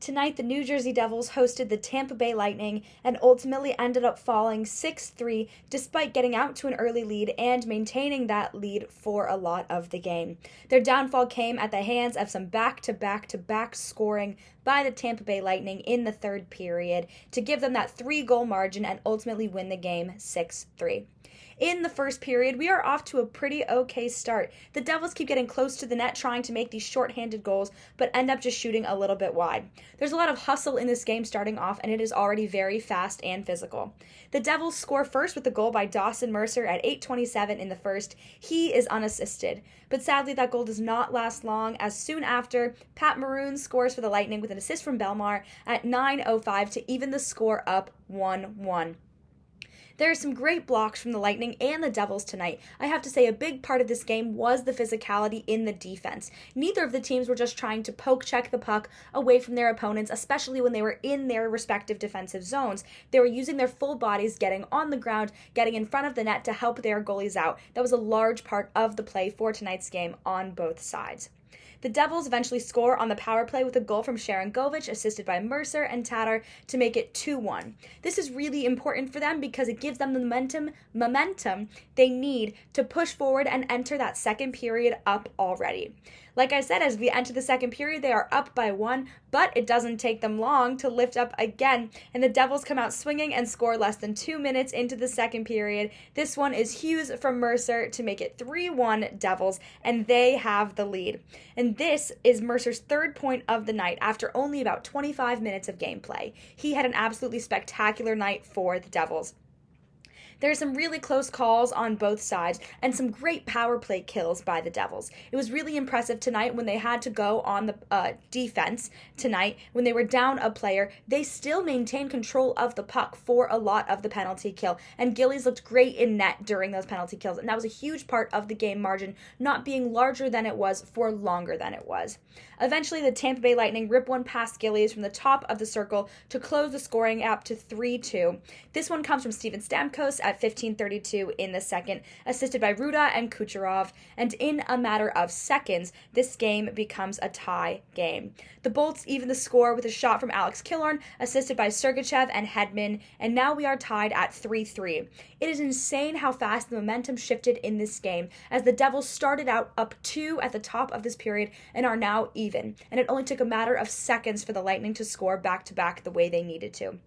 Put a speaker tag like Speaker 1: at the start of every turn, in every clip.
Speaker 1: Tonight, the New Jersey Devils hosted the Tampa Bay Lightning and ultimately ended up falling 6-3 despite getting out to an early lead and maintaining that lead for a lot of the game. Their downfall came at the hands of some back-to-back-to-back scoring by the Tampa Bay Lightning in the third period to give them that 3-goal margin and ultimately win the game 6-3. In the first period, we are off to a pretty okay start. The Devils keep getting close to the net trying to make these shorthanded goals, but end up just shooting a little bit wide. There's a lot of hustle in this game starting off, and it is already very fast and physical. The Devils score first with a goal by Dawson Mercer at 8:27 in the first. He is unassisted. But sadly, that goal does not last long, as soon after, Pat Maroon scores for the Lightning with an assist from Bellemare at 9:05 to even the score up 1-1. There are some great blocks from the Lightning and the Devils tonight. I have to say a big part of this game was the physicality in the defense. Neither of the teams were just trying to poke check the puck away from their opponents, especially when they were in their respective defensive zones. They were using their full bodies, getting on the ground, getting in front of the net to help their goalies out. That was a large part of the play for tonight's game on both sides. The Devils eventually score on the power play with a goal from Sharon Govich, assisted by Mercer and Tatar, to make it 2-1. This is really important for them because it gives them the momentum they need to push forward and enter that second period up already. Like I said, as we enter the second period, they are up by 1, but it doesn't take them long to lift up again, and the Devils come out swinging and score less than 2 minutes into the second period. This one is Hughes from Mercer to make it 3-1 Devils, and they have the lead. And this is Mercer's third point of the night after only about 25 minutes of gameplay. He had an absolutely spectacular night for the Devils. There are some really close calls on both sides and some great power play kills by the Devils. It was really impressive tonight when they had to go on the defense tonight. When they were down a player, they still maintained control of the puck for a lot of the penalty kill. And Gillies looked great in net during those penalty kills. And that was a huge part of the game margin, not being larger than it was for longer than it was. Eventually, the Tampa Bay Lightning rip one past Gillies from the top of the circle to close the scoring gap to 3-2. This one comes from Steven Stamkos at 15:32 in the second, assisted by Ruda and Kucherov, and in a matter of seconds, this game becomes a tie game. The Bolts even the score with a shot from Alex Killorn, assisted by Sergachev and Hedman, and now we are tied at 3-3. It is insane how fast the momentum shifted in this game, as the Devils started out up 2 at the top of this period and are now even, and it only took a matter of seconds for the Lightning to score back-to-back the way they needed to.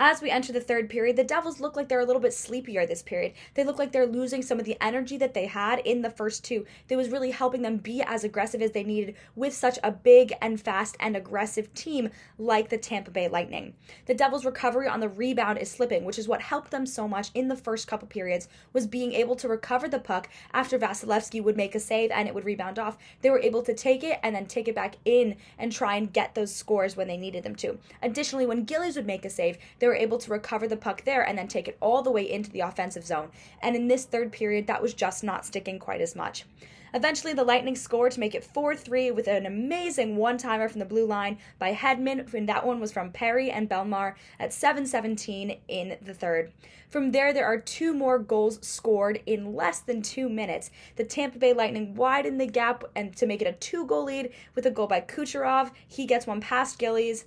Speaker 1: As we enter the third period, the Devils look like they're a little bit sleepier this period. They look like they're losing some of the energy that they had in the first two. That was really helping them be as aggressive as they needed with such a big and fast and aggressive team like the Tampa Bay Lightning. The Devils' recovery on the rebound is slipping, which is what helped them so much in the first couple periods, was being able to recover the puck after Vasilevsky would make a save and it would rebound off. They were able to take it and then take it back in and try and get those scores when they needed them to. Additionally, when Gillies would make a save, they were able to recover the puck there and then take it all the way into the offensive zone. And in this third period, that was just not sticking quite as much. Eventually, the Lightning scored to make it 4-3 with an amazing one-timer from the blue line by Hedman, and that one was from Perry and Bellemare at 7:17 in the third. From there are 2 more goals scored in less than 2 minutes. The Tampa Bay Lightning widened the gap and to make it a 2-goal lead with a goal by Kucherov. He gets one past Gillies.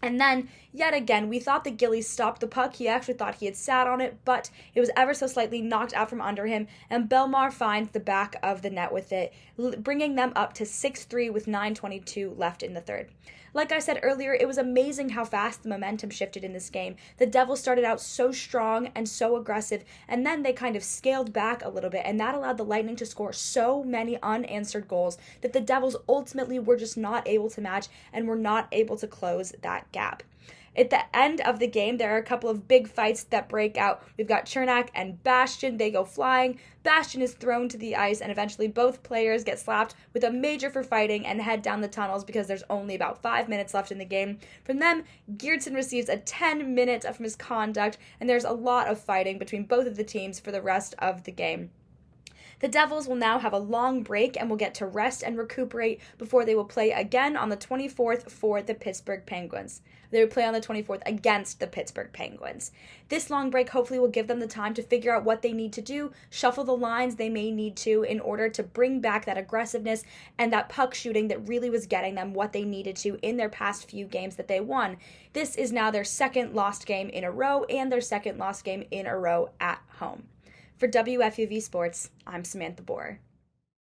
Speaker 1: And then, yet again, we thought that Gillies stopped the puck. He actually thought he had sat on it, but it was ever so slightly knocked out from under him, and Bellemare finds the back of the net with it, bringing them up to 6-3 with 9:22 left in the third. Like I said earlier, it was amazing how fast the momentum shifted in this game. The Devils started out so strong and so aggressive, and then they kind of scaled back a little bit, and that allowed the Lightning to score so many unanswered goals that the Devils ultimately were just not able to match and were not able to close that gap. At the end of the game, there are a couple of big fights that break out. We've got Chernak and Bastian. They go flying. Bastian is thrown to the ice, and eventually both players get slapped with a major for fighting and head down the tunnels because there's only about 5 minutes left in the game. From them, Geertsen receives a 10-minute of misconduct, and there's a lot of fighting between both of the teams for the rest of the game. The Devils will now have a long break and will get to rest and recuperate before they will play again on the 24th for the Pittsburgh Penguins. They will play on the 24th against the Pittsburgh Penguins. This long break hopefully will give them the time to figure out what they need to do, shuffle the lines they may need to in order to bring back that aggressiveness and that puck shooting that really was getting them what they needed to in their past few games that they won. This is now their second lost game in a row and their second lost game in a row at home. For WFUV Sports, I'm Samantha Bohrer.